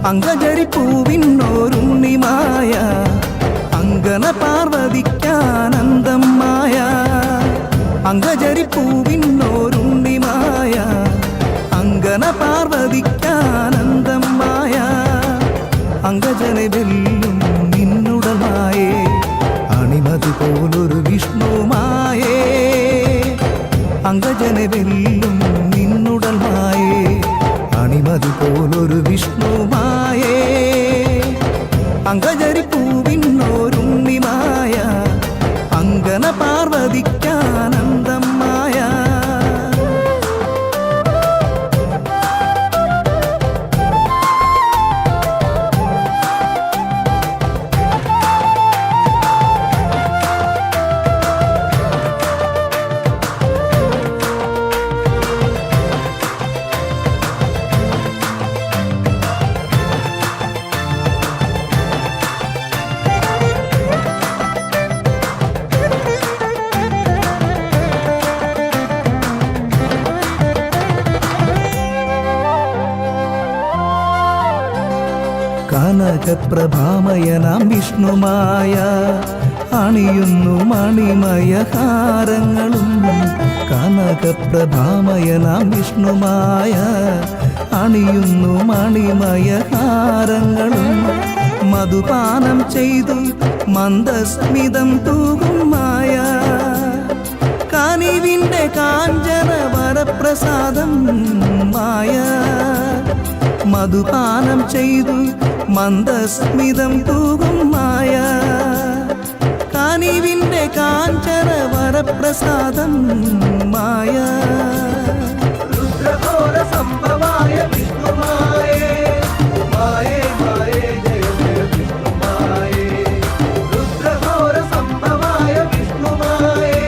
അങ്കജരിപ്പൂവിന്നോരുണ്ണിമായ അങ്കന പാർവതിക്കാനന്ദം മായ. അങ്കജരിപ്പൂവിന്നോരുണ്ണിമായ അങ്കന പാർവതിക്കാനന്ദം മായ. അങ്കജനെ വെല്ലും നിന്നുടമായേ അണിമതി പോലൊരു വിഷ്ണുമായേ. അങ്കജനെ വെല്ലും നിന്നുടമായേ അണിമതി പോലൊരു വിഷ്ണുമായേ. അങ്കജരിപ്പൂവിന്നോരുണ്ണിമായ അങ്കന പാർവതിക്കാനന്ദം മായ. കനകപ്രഭാമയനാം വിഷ്ണുമായ അണിയുന്നു മണിമയഹാരങ്ങളും. കനകപ്രഭാമയനാം വിഷ്ണുമായ അണിയുന്നു മണിമയഹാരങ്ങളും. മധുപാനം ചെയ്തു മന്ദസ്മിതം തൂകും മായ. കനിവിൻ്റെ കാഞ്ചന വരപ്രസാദം മായ. മധുപാനം ചെയ്തു മന്ദസ്മിതം തൂകും മായ. കനിവിൻ്റെ കാഞ്ചന വരപ്രസാദം മായ. രുദ്രഘോര സംഭവായ വിഷ്ണുമായേ മായേ മായേ ജയ ജയ വിഷ്ണുമായേ. രുദ്രഘോര സംഭവായ വിഷ്ണുമായേ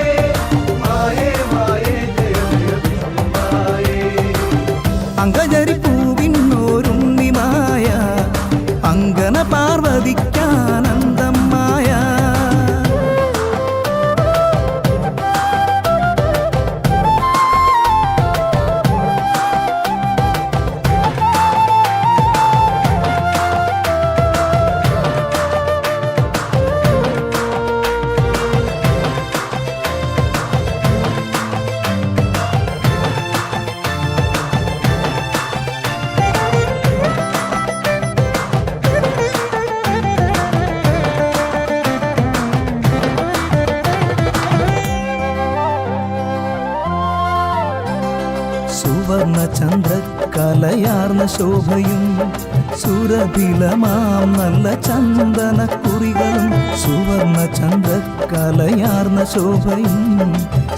മായേ മായേ ജയ ജയ വിഷ്ണുമായേ. അങ്കജരിപ്പൂവിന്നോരുണ്ണിമായ അങ്കന പാർവതിക്കാനന്ദം മായ. സുവർണ ചന്ദ്രകലയാർന്ന ശോഭയും സുരഭിലമാം നല്ല ചന്ദനക്കുറികളും. സുവർണ ചന്ദ്രകലയാർന്ന ശോഭയും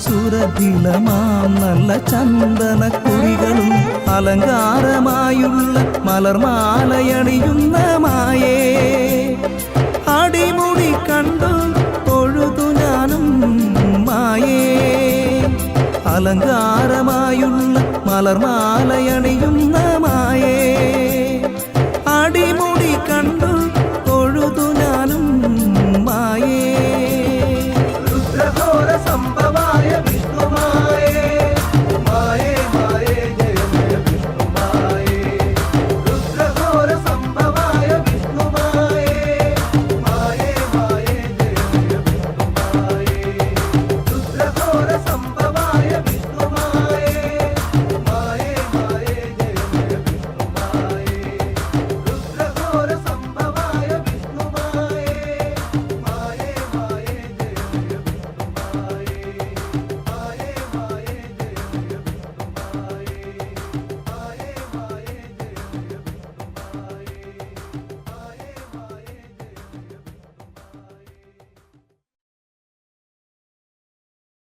സുരഭിലമാം നല്ല ചന്ദനക്കുറികളും. അലങ്കാരമായുള്ള മലർമാലയണിയുന്ന മായേ. അടിമുടി കണ്ടു തൊഴുതു ഞാനും മായേ. അലങ്കാരമായുള്ള മലർമാലയണിയും